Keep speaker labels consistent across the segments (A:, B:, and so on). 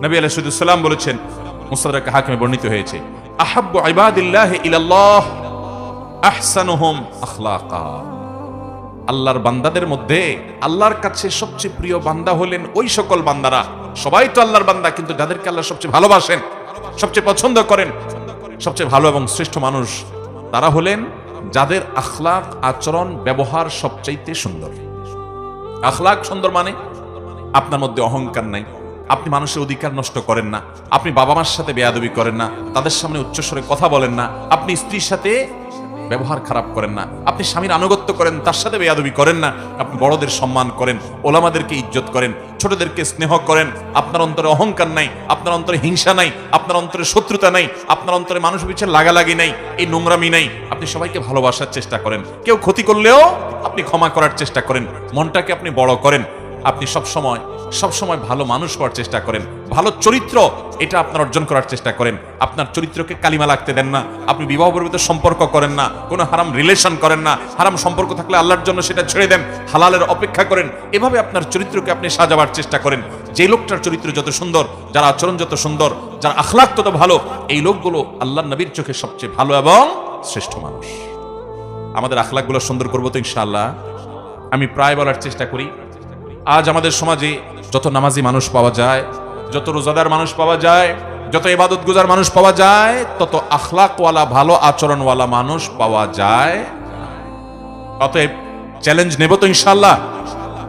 A: নবী আলাইহিস সালাম বলেছেন, মুসনাদ হাকিমে বর্ণিত হয়েছে, আহাব্বু ইবাদিল্লাহি ইলাল্লাহ আহসানুহুম আখলাকা। আল্লাহর বান্দাদের মধ্যে আল্লাহর কাছে সবচেয়ে প্রিয় বান্দা হলেন ওই সকল বান্দারা, সবাই তো আল্লাহর বান্দা, কিন্তু যাদেরকে আল্লাহ সবচেয়ে ভালোবাসেন, সবচেয়ে পছন্দ করেন, সবচেয়ে ভালো এবং শ্রেষ্ঠ মানুষ তারা হলেন যাদের আখলাক, আচরণ, ব্যবহার সবচাইতে সুন্দর। আখলাক সুন্দর মানে আপনার মধ্যে অহংকার নাই, আপনি মানুষের অধিকার নষ্ট করেন না, আপনি বাবা মার সাথে বেয়াদবি করেন না, তাদের সামনে উচ্চস্বরে কথা বলেন না, আপনি স্ত্রীর সাথে ব্যবহার খারাপ করেন না, আপনি স্বামীর আনুগত্য করেন, তার সাথে বেয়াদবি করেন না, আপনি বড়দের সম্মান করেন, ওলামাদেরকে ইজ্জত করেন, ছোটদেরকে স্নেহ করেন, আপনার অন্তরে অহংকার নাই, আপনার অন্তরে হিংসা নাই, আপনার অন্তরে শত্রুতা নাই, আপনার অন্তরে মানুষ পিছনে লাগালাগি নাই, এই নোংরামি নাই, আপনি সবাইকে ভালোবাসার চেষ্টা করেন, কেউ ক্ষতি করলেও আপনি ক্ষমা করার চেষ্টা করেন, মনটাকে আপনি বড় করেন, আপনি সবসময় ভালো মানুষ হওয়ার চেষ্টা করেন, ভালো চরিত্র এটা আপনার অর্জন করার চেষ্টা করেন, আপনার চরিত্রকে কালিমা লাগতে দেন না, আপনি বিবাহ পর্যন্ত সম্পর্ক করেন না, কোনো হারাম রিলেশন করেন না, হারাম সম্পর্ক থাকলে আল্লাহর জন্য সেটা ছেড়ে দেন, হালালের অপেক্ষা করেন, এভাবে আপনার চরিত্রকে আপনি সাজাবার চেষ্টা করেন। যে লোকটার চরিত্র যত সুন্দর, যার আচরণ যত সুন্দর, যার আখলাক তত ভালো, এই লোকগুলো আল্লাহর নবীর চোখে সবচেয়ে ভালো এবং শ্রেষ্ঠ মানুষ। আমাদের আখলাকগুলো সুন্দর করবো তো ইনশাআল্লাহ। আমি প্রায় বলার চেষ্টা করি, আজ আমাদের সমাজে যত নামাজি মানুষ পাওয়া যায়, যত রোজাদার মানুষ পাওয়া যায়, যত ইবাদত গুজার মানুষ পাওয়া যায়, তত আখলাকওয়ালা, ভালো আচরণওয়ালা মানুষ পাওয়া যায়। অতএব চ্যালেঞ্জ নেব তো ইনশাআল্লাহ।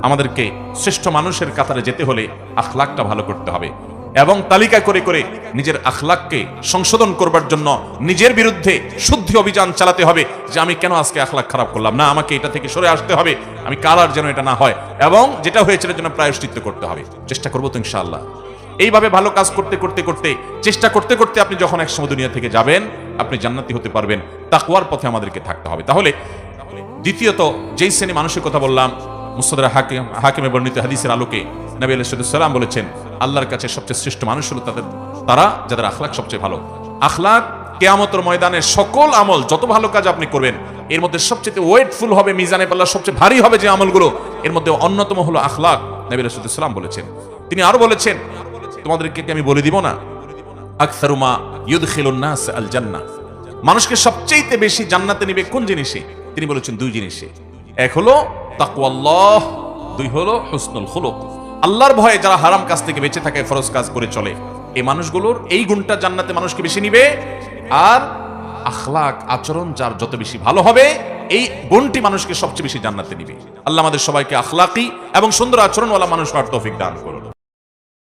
A: আমাদেরকে শ্রেষ্ঠ মানুষের কাতারে যেতে হলে আখলাকটা ভালো করতে হবে এবং তালিকা করে করে নিজের আখলাককে সংশোধন করবার জন্য নিজের বিরুদ্ধে শুদ্ধি অভিযান চালাতে হবে যে আমি কেন আজকে আখলাক খারাপ করলাম, না আমাকে এটা থেকে সরে আসতে হবে, আমি কালার যেন এটা না হয়, এবং যেটা হয়েছে এর জন্য প্রায়শ্চিত্ত করতে হবে। চেষ্টা করবো তো ইনশাআল্লাহ। এইভাবে ভালো কাজ করতে করতে করতে, চেষ্টা করতে করতে আপনি যখন একসময় দুনিয়া থেকে যাবেন, আপনি জান্নাতি হতে পারবেন। তাকওয়ার পথে আমাদেরকে থাকতে হবে। তাহলে দ্বিতীয়ত যেই শ্রেণী মানুষের কথা বললাম, মুসনাদ হাকিমে বর্ণিত হাদিসের আলোকে নবী আলাইহিস সালাম বলেছেন, আল্লাহর কাছে সবচেয়ে শ্রেষ্ঠ মানুষ হলো তারা যাদের আখলাক সবচেয়ে ভালো। আখলাক কিয়ামতের ময়দানে সকল আমল, যত ভালো কাজ আপনি করবেন, এর মধ্যে সবচেয়ে ওয়েটফুল হবে, মিজানে পাল্লা সবচেয়ে ভারী হবে যে আমলগুলো, এর মধ্যে অন্যতম হলো আখলাক। নবী আলাইহিস সালাম বলেছেন, তিনি আরো বলেছেন, তোমাদেরকে কি আমি বলে দিব না, আকসারু মা ইউদখিলুন নাস আল জান্নাহ, মানুষকে সবচেয়ে বেশি জান্নাতে নেবে কোন জিনিসে? তিনি বলেছেন দুই জিনিসে, এক হলো তাকওয়াল্লাহ, দুই হলো হুসনুল খুলুক। আল্লাহর ভয়ে যারা হারাম কাজ থেকে বেঁচে থাকে, ফরজ কাজ করে চলে, এই মানুষগুলোর এই গুণটা জান্নাতে মানুষকে বেশি নিবে। আর আখলাক, আচরণ যার যত বেশি ভালো হবে, এই গুণটি মানুষকে সবচেয়ে বেশি জান্নাতে নিবে। আল্লাহ আমাদের সবাইকে আখলাকি এবং সুন্দর আচরণওয়ালা মানুষ হওয়ার তৌফিক দান করুন।